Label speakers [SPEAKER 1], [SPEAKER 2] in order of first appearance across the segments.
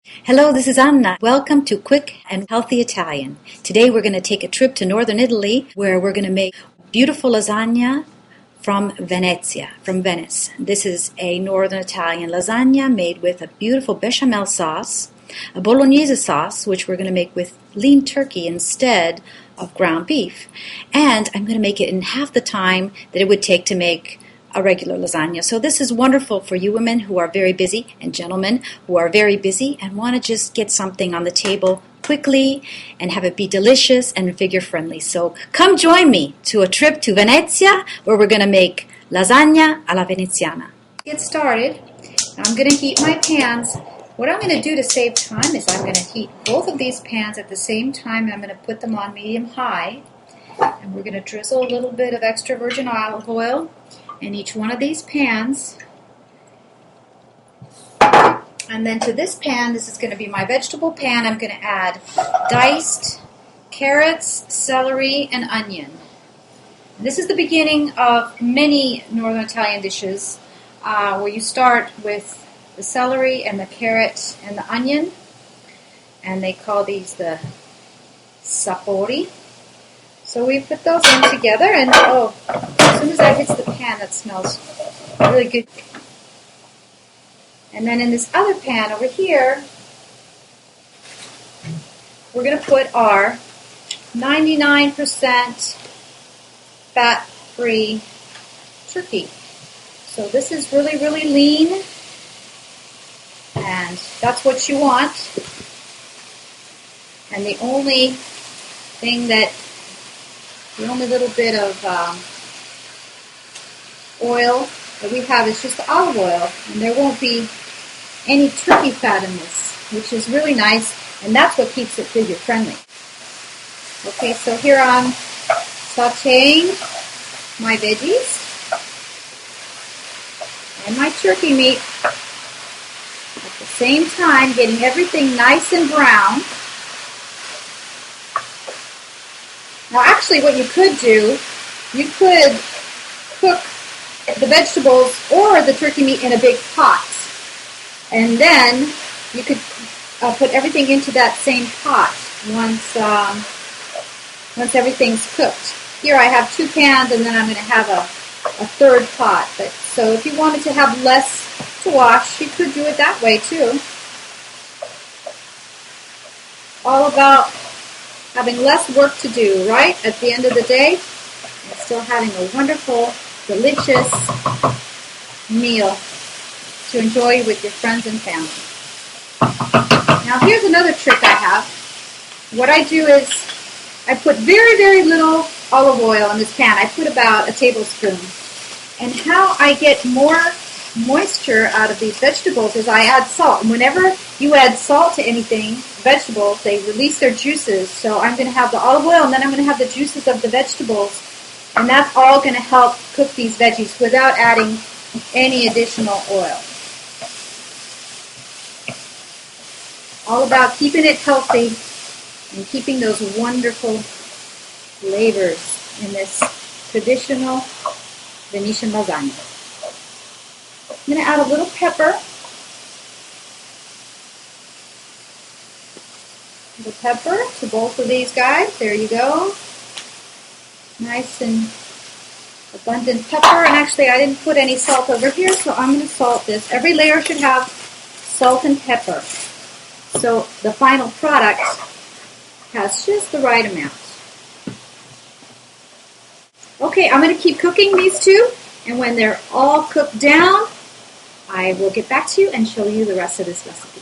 [SPEAKER 1] Hello, this is Anna. Welcome to Quick and Healthy Italian. Today we're going to take a trip to Northern Italy where we're going to make beautiful lasagna from Venezia, from Venice. This is a Northern Italian lasagna made with a beautiful bechamel sauce, a Bolognese sauce, which we're going to make with lean turkey instead of ground beef. And I'm going to make it in half the time that it would take to make a regular lasagna. So this is wonderful for you women who are very busy and gentlemen who are very busy and want to just get something on the table quickly and have it be delicious and figure friendly. So come join me to a trip to Venezia where we're going to make Lasagna Alla Veneziana. Get started. I'm going to heat my pans. What I'm going to do to save time is I'm going to heat both of these pans at the same time, and I'm going to put them on medium-high. And we're going to drizzle a little bit of extra virgin olive oil in each one of these pans. And then to this pan, this is going to be my vegetable pan, I'm going to add diced carrots, celery, and onion. And this is the beginning of many Northern Italian dishes where you start with the celery and the carrot and the onion, and they call these the sapori. So we put those in together, and as soon as that hits the pan, that smells really good. And then in this other pan over here, we're going to put our 99% fat-free turkey. So this is really, really lean, and that's what you want. And the only little bit of oil that we have is just the olive oil, and there won't be any turkey fat in this, which is really nice, and that's what keeps it figure friendly. Okay, so here I'm sauteing my veggies and my turkey meat at the same time, getting everything nice and brown. Now actually what you could do, you could cook the vegetables or the turkey meat in a big pot. And then you could put everything into that same pot once everything's cooked. Here I have 2 pans, and then I'm going to have a third pot. So if you wanted to have less to wash, you could do it that way too. All about having less work to do, right? At the end of the day, and still having a wonderful, delicious meal to enjoy with your friends and family. Now here's another trick I have. What I do is I put very, very little olive oil in this pan. I put about a tablespoon. And how I get more moisture out of these vegetables is I add salt. And whenever you add salt to anything, vegetables, they release their juices. So I'm going to have the olive oil, and then I'm going to have the juices of the vegetables. And that's all going to help cook these veggies without adding any additional oil. All about keeping it healthy and keeping those wonderful flavors in this traditional Venetian lasagna. I'm going to add a little pepper. The pepper to both of these guys. There you go. Nice and abundant pepper. And actually I didn't put any salt over here, so I'm going to salt this. Every layer should have salt and pepper, so the final product has just the right amount. Okay, I'm going to keep cooking these two, and when they're all cooked down, I will get back to you and show you the rest of this recipe.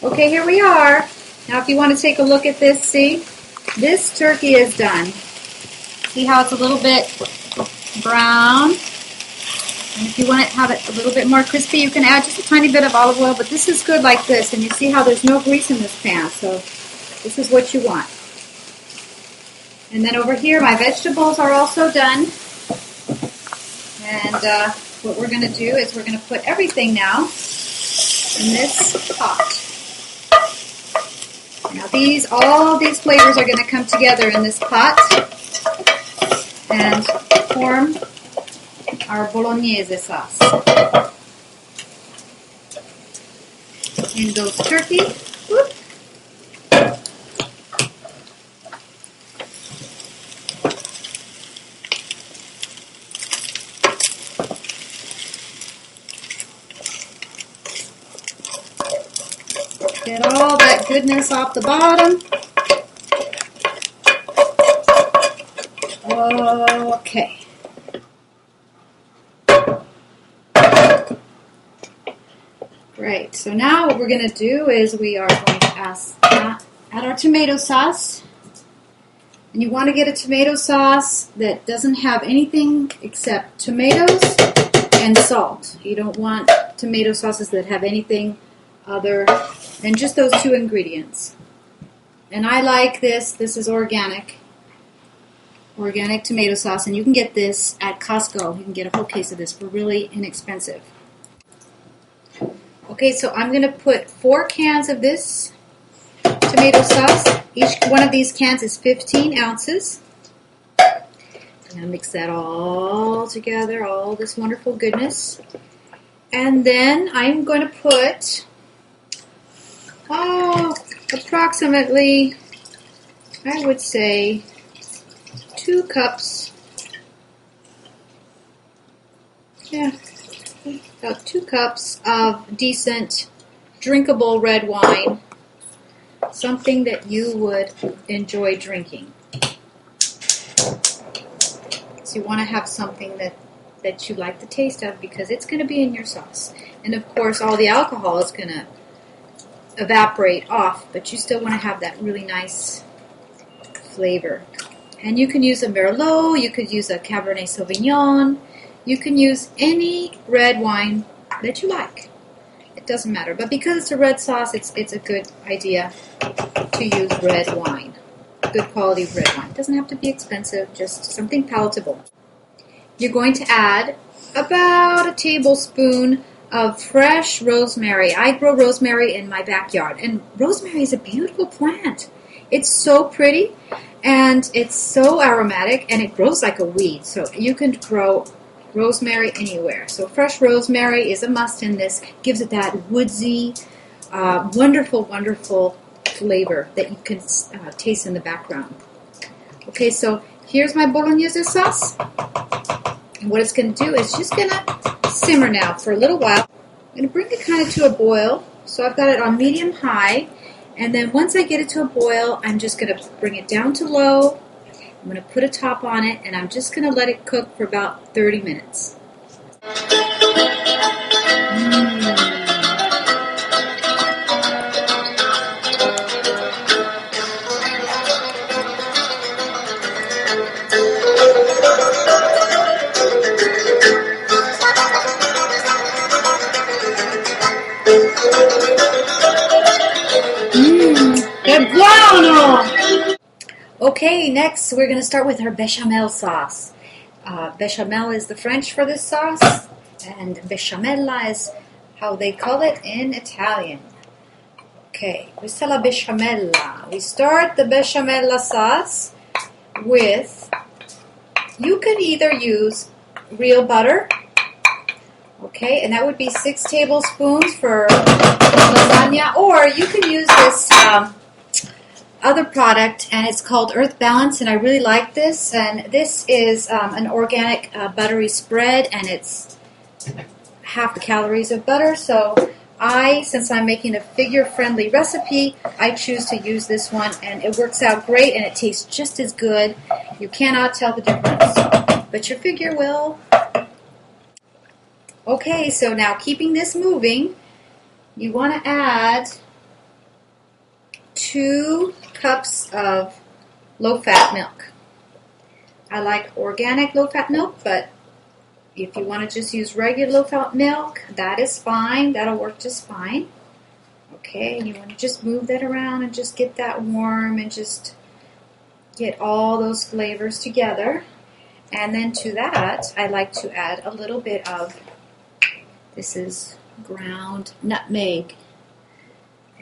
[SPEAKER 1] Okay, here we are. Now if you want to take a look at this, see, this turkey is done. See how it's a little bit brown? And if you want to have it a little bit more crispy, you can add just a tiny bit of olive oil, but this is good like this. And you see how there's no grease in this pan, so this is what you want. And then over here, my vegetables are also done. And what we're going to do is we're going to put everything now in this pot. Now all these flavors are going to come together in this pot and form our Bolognese sauce. in goes turkey. Whoop. Get all that goodness off the bottom. Okay. Right, so now what we're going to do is we are going to add our tomato sauce. And you want to get a tomato sauce that doesn't have anything except tomatoes and salt. You don't want tomato sauces that have anything other than just those two ingredients. And I like this. This is organic tomato sauce, and you can get this at Costco. You can get a whole case of this for really inexpensive. Okay, so I'm going to put 4 cans of this tomato sauce. Each one of these cans is 15 ounces. I'm going to mix that all together, all this wonderful goodness. And then I'm going to put, approximately, I would say, 2 cups. Yeah. About 2 cups of decent, drinkable red wine, something that you would enjoy drinking. So you want to have something that you like the taste of because it's going to be in your sauce. And of course, all the alcohol is going to evaporate off, but you still want to have that really nice flavor. And you can use a Merlot, you could use a Cabernet Sauvignon, you can use any red wine that you like. It doesn't matter. But because it's a red sauce, it's a good idea to use red wine. Good quality red wine. It doesn't have to be expensive, just something palatable. You're going to add about a tablespoon of fresh rosemary. I grow rosemary in my backyard, and rosemary is a beautiful plant. It's so pretty, and it's so aromatic, and it grows like a weed. So you can grow rosemary anywhere. So fresh rosemary is a must in this. Gives it that woodsy, wonderful, wonderful flavor that you can taste in the background. Okay, so here's my Bolognese sauce. And what it's going to do is just going to simmer now for a little while. I'm going to bring it kind of to a boil. So I've got it on medium-high. And then once I get it to a boil, I'm just going to bring it down to low. I'm going to put a top on it, and I'm just going to let it cook for about 30 minutes. Che buono! Okay, next we're going to start with our bechamel sauce. Bechamel is the French for this sauce, and besciamella is how they call it in Italian. Okay, questa è la besciamella. We start the Besciamella sauce with, you can either use real butter, okay, and that would be 6 tablespoons for lasagna, or you can use this other product, and it's called Earth Balance, and I really like this. And this is an organic buttery spread, and it's half the calories of butter. So since I'm making a figure-friendly recipe, I choose to use this one, and it works out great, and it tastes just as good. You cannot tell the difference, but your figure will. Okay, so now keeping this moving, you want to add 2 cups of low-fat milk. I like organic low-fat milk, but if you want to just use regular low-fat milk, that is fine. That'll work just fine. Okay, and you want to just move that around and just get that warm and just get all those flavors together. And then to that, I like to add a little bit of, this is ground nutmeg.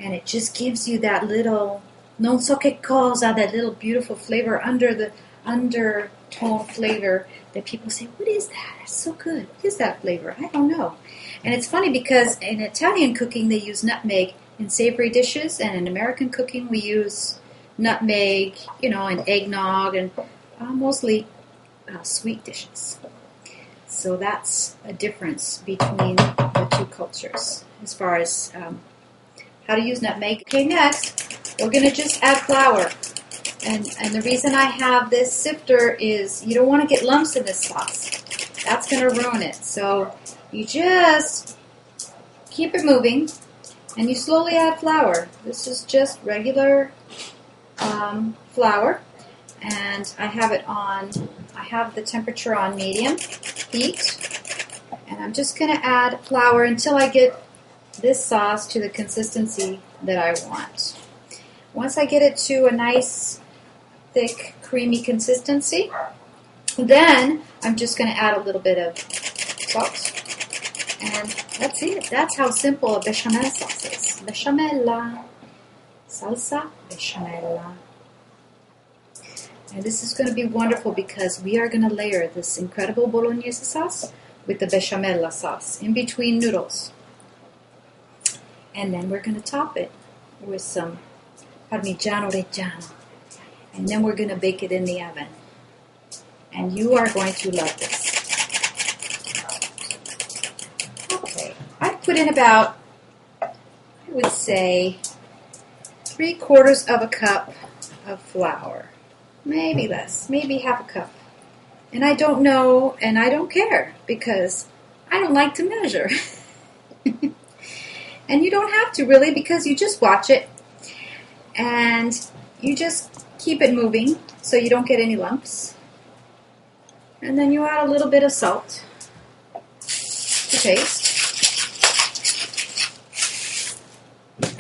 [SPEAKER 1] And it just gives you that little, non so che cosa, that little beautiful flavor under the undertone flavor that people say, what is that? That's so good. What is that flavor? I don't know. And it's funny because in Italian cooking they use nutmeg in savory dishes, and in American cooking we use nutmeg, and eggnog, and mostly sweet dishes. So that's a difference between the two cultures as far as how to use nutmeg. Okay, next we're going to just add flour. And the reason I have this sifter is you don't want to get lumps in this sauce. That's going to ruin it. So you just keep it moving, and you slowly add flour. This is just regular flour, and I have the temperature on medium heat, and I'm just going to add flour until I get this sauce to the consistency that I want. Once I get it to a nice, thick, creamy consistency, then I'm just going to add a little bit of salt. And that's it. That's how simple a bechamel sauce is. Besciamella. Salsa bechamel. And this is going to be wonderful because we are going to layer this incredible Bolognese sauce with the Besciamella sauce in between noodles. And then we're going to top it with some parmigiano Reggiano. And then we're going to bake it in the oven. And you are going to love this. Okay, I put in about, I would say, 3/4 of a cup of flour. Maybe less, maybe half a cup. And I don't know, and I don't care, because I don't like to measure. And you don't have to really, because you just watch it. And you just keep it moving so you don't get any lumps. And then you add a little bit of salt to taste.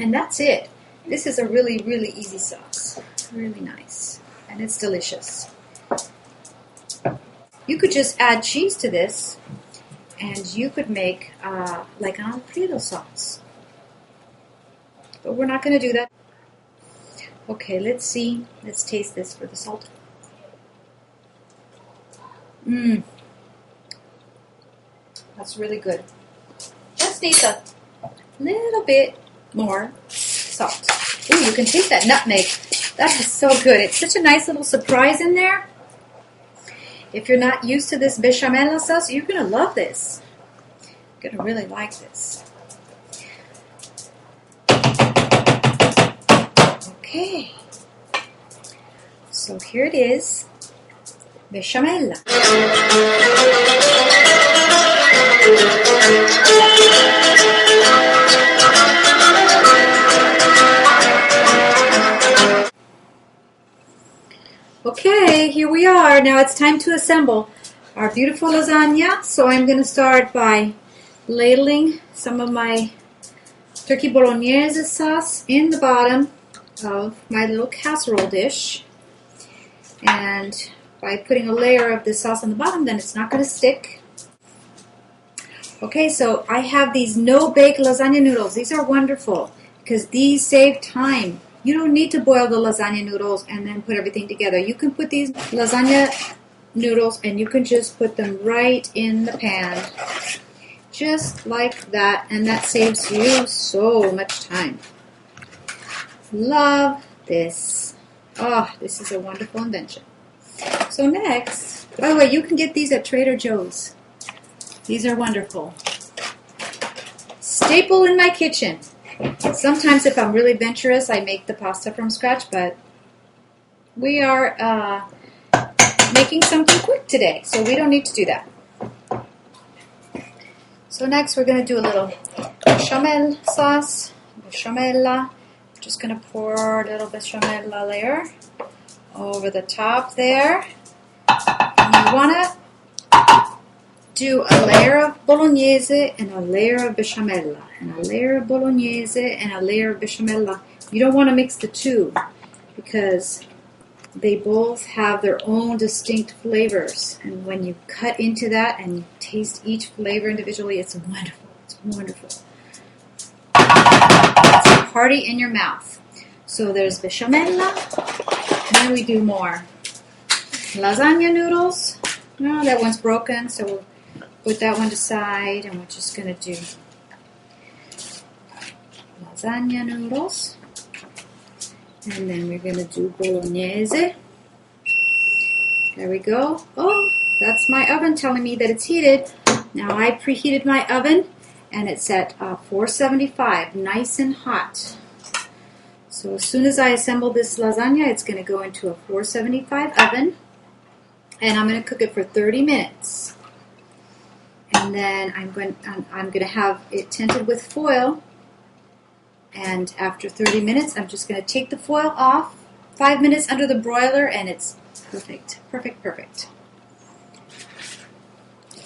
[SPEAKER 1] And that's it. This is a really, really easy sauce. Really nice. And it's delicious. You could just add cheese to this, and you could make like an Alfredo sauce. But we're not going to do that. Okay, let's see. Let's taste this for the salt. That's really good. Just needs a little bit more salt. Ooh, you can taste that nutmeg. That is so good. It's such a nice little surprise in there. If you're not used to this Besciamella sauce, you're going to love this. You're going to really like this. Okay. So here it is. Besciamella. Okay, here we are. Now it's time to assemble our beautiful lasagna. So I'm going to start by ladling some of my turkey Bolognese sauce in the bottom of my little casserole dish. And by putting a layer of this sauce on the bottom, then it's not going to stick. Okay, so I have these no-bake lasagna noodles. These are wonderful because these save time. You don't need to boil the lasagna noodles and then put everything together. You can put these lasagna noodles and you can just put them right in the pan. Just like that, and that saves you so much time. Love this. Oh, this is a wonderful invention. So next, by the way, you can get these at Trader Joe's. These are wonderful. Staple in my kitchen. Sometimes if I'm really adventurous, I make the pasta from scratch, but we are making something quick today, so we don't need to do that. So next we're going to do a little bechamel sauce, bechamella. Just going to pour a little bechamel layer over the top there. And you want to do a layer of bolognese and a layer of bechamel, and a layer of bolognese and a layer of bechamel. You don't want to mix the two because they both have their own distinct flavors. And when you cut into that and you taste each flavor individually, it's wonderful. It's wonderful. It's a party in your mouth. So there's bechamel. Then we do more lasagna noodles. No, that one's broken, so we'll put that one aside, and we're just going to do lasagna noodles. And then we're going to do bolognese. There we go. Oh, that's my oven telling me that it's heated. Now I preheated my oven and it's at 475, nice and hot. So as soon as I assemble this lasagna, it's going to go into a 475 oven. And I'm going to cook it for 30 minutes. And then I'm going to have it tinted with foil. And after 30 minutes, I'm just going to take the foil off. 5 minutes under the broiler, and it's perfect, perfect, perfect.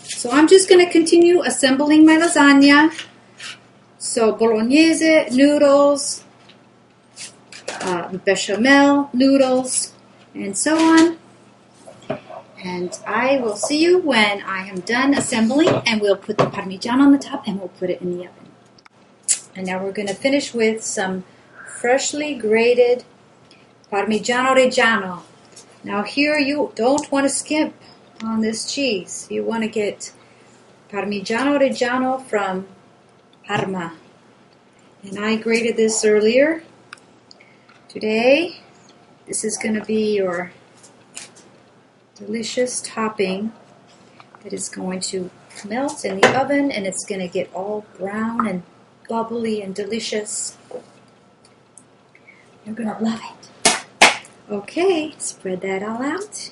[SPEAKER 1] So I'm just going to continue assembling my lasagna. So bolognese noodles, bechamel noodles, and so on. And I will see you when I am done assembling, and we'll put the parmigiano on the top and we'll put it in the oven. And now we're going to finish with some freshly grated parmigiano Reggiano. Now here you don't want to skimp on this cheese. You want to get parmigiano Reggiano from Parma. And I grated this earlier. Today, this is going to be your delicious topping that is going to melt in the oven, and it's going to get all brown and bubbly and delicious. You're going to love it. Okay, spread that all out.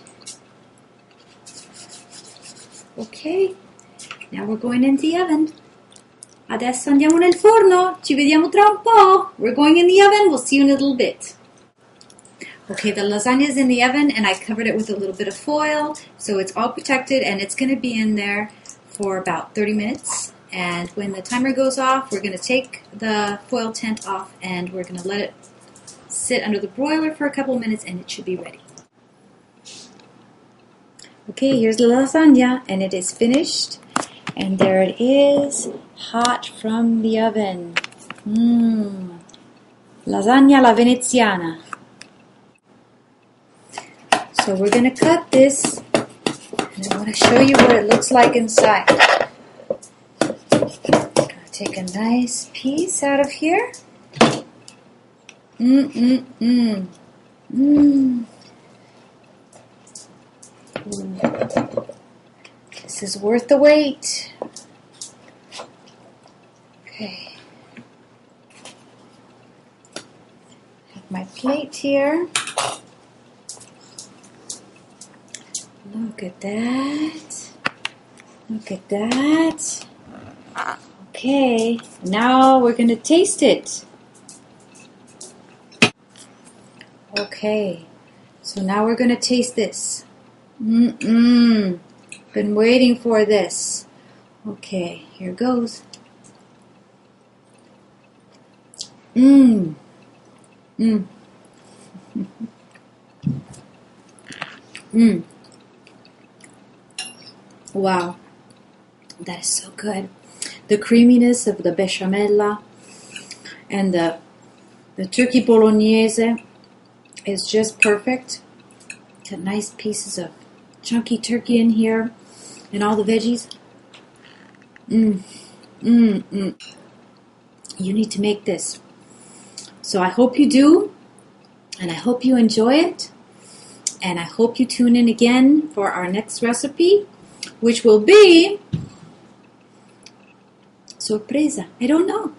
[SPEAKER 1] Ok, now we're going into the oven. Adesso andiamo nel forno. Ci vediamo tra un po'. We're going in the oven. We'll see you in a little bit. Okay, the lasagna is in the oven, and I covered it with a little bit of foil, so it's all protected, and it's going to be in there for about 30 minutes. And when the timer goes off, we're going to take the foil tent off, and we're going to let it sit under the broiler for a couple of minutes, and it should be ready. Okay, here's the lasagna, and it is finished. And there it is, hot from the oven. Lasagna Alla Veneziana. So we're going to cut this, and I want to show you what it looks like inside. Take a nice piece out of here. This is worth the wait. Okay. Have my plate here. Look at that. Look at that. Okay, now we're going to taste it. Okay, so now we're going to taste this. Been waiting for this. Okay, here goes. Wow, that is so good. The creaminess of the bechamel and the turkey bolognese is just perfect. Got nice pieces of chunky turkey in here and all the veggies. You need to make this. So I hope you do, and I hope you enjoy it, and I hope you tune in again for our next recipe, which will be sorpresa. I don't know.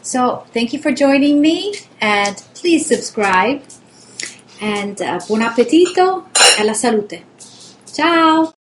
[SPEAKER 1] So thank you for joining me, and please subscribe, and buon appetito e la salute. Ciao!